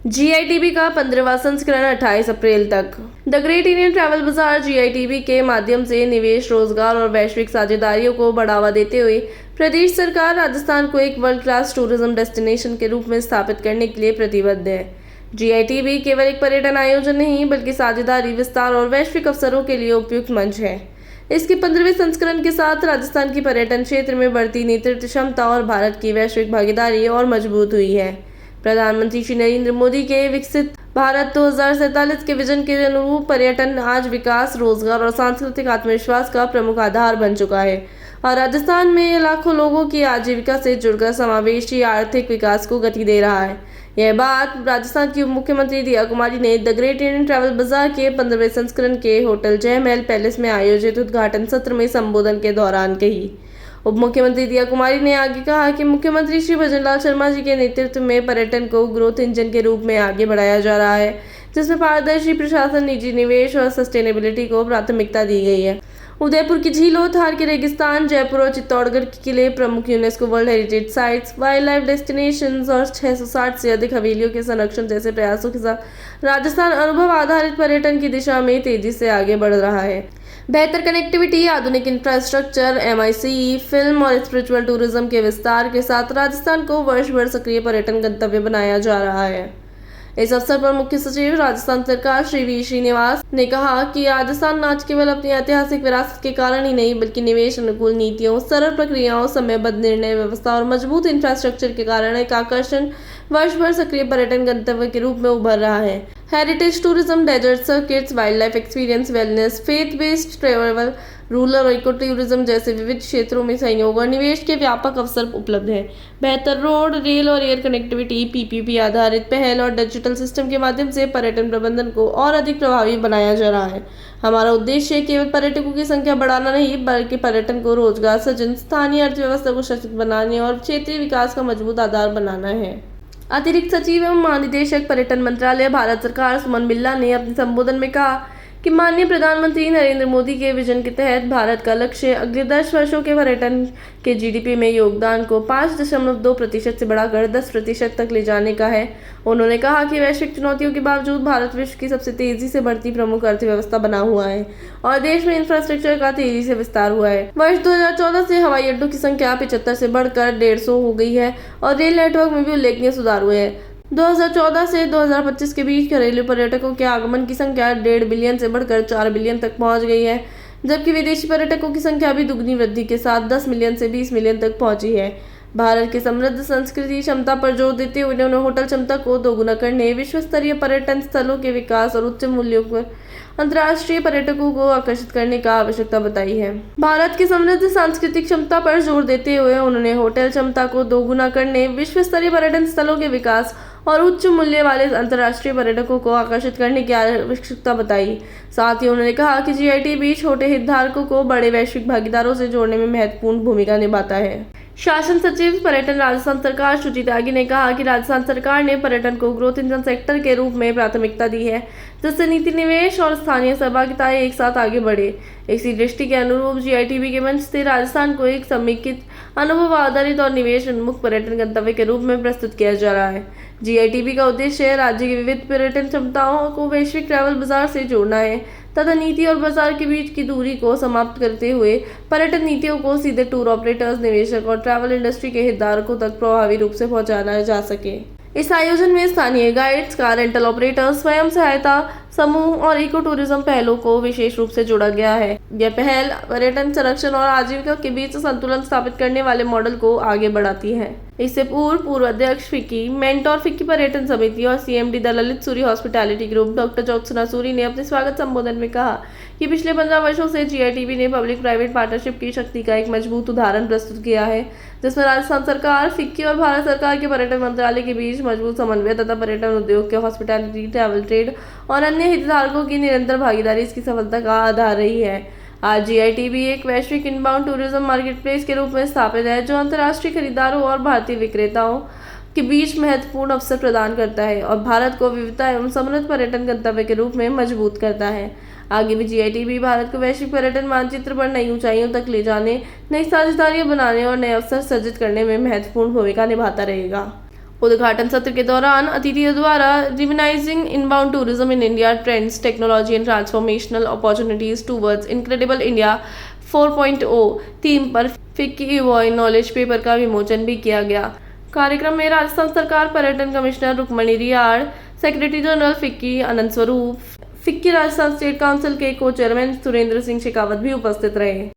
GITB का 15वां संस्करण 28 अप्रैल तक। द ग्रेट इंडियन ट्रैवल बाजार जीआईटीबी के माध्यम से निवेश, रोजगार और वैश्विक साझेदारियों को बढ़ावा देते हुए प्रदेश सरकार राजस्थान को एक वर्ल्ड क्लास टूरिज्म डेस्टिनेशन के रूप में स्थापित करने के लिए प्रतिबद्ध है। जीआईटीबी केवल एक पर्यटन आयोजन नहीं बल्कि साझेदारी, विस्तार और वैश्विक अवसरों के लिए उपयुक्त मंच है। इसके 15वें संस्करण के साथ राजस्थान की पर्यटन क्षेत्र में बढ़ती नेतृत्व क्षमता और भारत की वैश्विक भागीदारी और मजबूत हुई है। प्रधानमंत्री श्री नरेंद्र मोदी के विकसित भारत 2047 के विजन के अनुरूप पर्यटन आज विकास, रोजगार और सांस्कृतिक आत्मविश्वास का प्रमुख आधार बन चुका है और राजस्थान में लाखों लोगों की आजीविका से जुड़कर समावेशी आर्थिक विकास को गति दे रहा है। यह बात राजस्थान की उप मुख्यमंत्री दिया कुमारी ने द ग्रेट इंडियन ट्रैवल बाजार के 15वें संस्करण के होटल जय महल पैलेस में आयोजित उद्घाटन सत्र में संबोधन के दौरान कही। उप मुख्यमंत्री दिया कुमारी ने आगे कहा कि मुख्यमंत्री श्री भजनलाल शर्मा जी के नेतृत्व में पर्यटन को ग्रोथ इंजन के रूप में आगे बढ़ाया जा रहा है, जिसमें पारदर्शी प्रशासन, निजी निवेश और सस्टेनेबिलिटी को प्राथमिकता दी गई है। उदयपुर की झीलों, थार के रेगिस्तान, जयपुर और चित्तौड़गढ़ के किले, प्रमुख UNESCO world heritage sites, wild life destinations और 660 से अधिक हवेलियों के संरक्षण जैसे प्रयासों के साथ राजस्थान अनुभव आधारित पर्यटन की दिशा में तेजी से आगे बढ़ रहा है। बेहतर कनेक्टिविटी, आधुनिक इंफ्रास्ट्रक्चर, एमआईसी, फिल्म और स्पिरिचुअल टूरिज्म के विस्तार के साथ राजस्थान को वर्ष भर सक्रिय पर्यटन गंतव्य बनाया जा रहा है। इस अवसर पर मुख्य सचिव राजस्थान सरकार श्री वी श्रीनिवास ने कहा कि राजस्थान आज केवल अपनी ऐतिहासिक विरासत के कारण ही नहीं बल्कि निवेश अनुकूल नीतियों, सरल प्रक्रियाओं, समयबद्ध निर्णय व्यवस्था और मजबूत इंफ्रास्ट्रक्चर के कारण एक आकर्षण वर्ष भर सक्रिय पर्यटन गंतव्य के रूप में उभर रहा है। Heritage tourism, desert circuits, wildlife experience, wellness, faith based travel, rural और इको टूरिज्म जैसे विविध क्षेत्रों में सहयोग और निवेश के व्यापक अवसर उपलब्ध हैं। बेहतर रोड, रेल और एयर कनेक्टिविटी, पीपीपी आधारित पहल और डिजिटल सिस्टम के माध्यम से पर्यटन प्रबंधन को और अधिक प्रभावी बनाया जा रहा है। हमारा उद्देश्य केवल पर्यटकों की संख्या बढ़ाना नहीं बल्कि पर्यटन को रोजगार सृजन, स्थानीय अर्थव्यवस्था को सशक्त बनाने और क्षेत्रीय विकास का मजबूत आधार बनाना है। अतिरिक्त सचिव एवं महानिदेशक पर्यटन मंत्रालय भारत सरकार सुमन बिल्ला ने अपने संबोधन में कहा कि माननीय प्रधानमंत्री नरेंद्र मोदी के विजन के तहत भारत का लक्ष्य अगले 10 वर्षों के पर्यटन के जीडीपी में योगदान को 5.2% से बढ़ाकर 10% तक ले जाने का है। उन्होंने कहा कि वैश्विक चुनौतियों के बावजूद भारत विश्व की सबसे तेजी से बढ़ती प्रमुख अर्थव्यवस्था बना हुआ है और देश में इंफ्रास्ट्रक्चर का तेजी से विस्तार हुआ है। वर्ष 2014 से हवाई अड्डों की संख्या 75 से बढ़कर 150 हो गई है और रेल नेटवर्क में भी उल्लेखनीय सुधार हुए हैं। 2014 से 2025 के बीच घरेलू पर्यटकों के आगमन की संख्या 1.5 बिलियन से बढ़कर 4 बिलियन तक पहुंच गई है, जबकि विदेशी पर्यटकों की संख्या भी दुगनी वृद्धि के साथ 10 मिलियन से 20 मिलियन तक पहुंची है। भारत की समृद्ध संस्कृति क्षमता पर जोर देते हुए उन्होंने होटल क्षमता को दोगुना करने, विश्व स्तरीय पर्यटन स्थलों के विकास और उच्च मूल्यों पर अंतर्राष्ट्रीय पर्यटकों को आकर्षित करने का आवश्यकता बताई है। भारत की समृद्ध सांस्कृतिक क्षमता पर जोर देते हुए उन्होंने होटल क्षमता को दोगुना करने, विश्व स्तरीय पर्यटन स्थलों के विकास और उच्च मूल्य वाले अंतर्राष्ट्रीय पर्यटकों को आकर्षित करने की आवश्यकता बताई। साथ ही उन्होंने कहा कि जीआईटीबी छोटे हितधारकों को बड़े वैश्विक भागीदारों से जोड़ने में महत्वपूर्ण भूमिका निभाता है। शासन सचिव पर्यटन राजस्थान सरकार सुजीत त्यागी ने कहा कि राजस्थान सरकार ने पर्यटन को ग्रोथ इंजन सेक्टर के रूप में प्राथमिकता दी है, जिससे नीति, निवेश और स्थानीय सहभागिताएं एक साथ आगे बढ़े। इसी दृष्टि के अनुरूप जीआईटीबी के मंच से राजस्थान को एक समेकित, अनुभव आधारित और निवेश उन्मुख पर्यटन गंतव्य के रूप में प्रस्तुत किया जा रहा है। जीआईटीबी का उद्देश्य है राज्य की विविध पर्यटन क्षमताओं को वैश्विक ट्रैवल बाजार से जोड़ना है तथा नीति और बाजार के बीच की दूरी को समाप्त करते हुए पर्यटन नीतियों को सीधे टूर ऑपरेटर्स, निवेशक और ट्रैवल इंडस्ट्री के हितधारकों तक प्रभावी रूप से पहुंचाना जा सके। इस आयोजन में स्थानीय गाइड्स, कार रेंटल ऑपरेटर्स, स्वयं सहायता समूह और इको टूरिज्म पहलों को विशेष रूप से जोड़ा गया है। यह पहल पर्यटन, संरक्षण और आजीविका के बीच संतुलन स्थापित करने वाले मॉडल को आगे बढ़ाती है। इससे पूर्व अध्यक्ष फिक्की, मेंटोर फिक्की पर्यटन समिति और CMD the Lalit Suri hospitality group doctor Jyotsna Suri ने अपने स्वागत संबोधन में कहा कि पिछले 15 वर्षों से जीआईटीबी ने पब्लिक प्राइवेट पार्टनरशिप की शक्ति का एक मजबूत उदाहरण प्रस्तुत किया है, जिसमें राजस्थान सरकार, फिक्की और भारत सरकार के पर्यटन मंत्रालय के बीच मजबूत समन्वय तथा पर्यटन उद्योग के हॉस्पिटैलिटी, ट्रैवल ट्रेड और अन्य हितधारकों की निरंतर भागीदारी इसकी सफलता का आधार रही है। आज जीआईटीबी एक वैश्विक इनबाउंड टूरिज्म मार्केटप्लेस के रूप में स्थापित है, जो अंतर्राष्ट्रीय खरीदारों और भारतीय विक्रेताओं के बीच महत्वपूर्ण अवसर प्रदान करता है और भारत को विविधता एवं समृद्ध पर्यटन गंतव्य के रूप में मजबूत करता है। आगे भी जीआईटीबी भारत को वैश्विक पर्यटन मानचित्र पर नई ऊंचाइयों तक ले जाने, नई साझेदारियां बनाने और नए अवसर सृजित करने में महत्वपूर्ण भूमिका निभाता रहेगा। उद्घाटन सत्र के दौरान अतिथियों द्वारा revitalising inbound tourism in India trends, technology and transformational opportunities towards incredible India 4.0 theme पर फिक्की इवॉय नॉलेज पेपर का विमोचन भी किया गया। कार्यक्रम में राजस्थान सरकार पर्यटन commissioner Rukmani Riar, secretary general FICCI Anand Swaroop, FICCI Rajasthan state council के को चेयरमैन सुरेंद्र सिंह शेखावत भी उपस्थित रहे।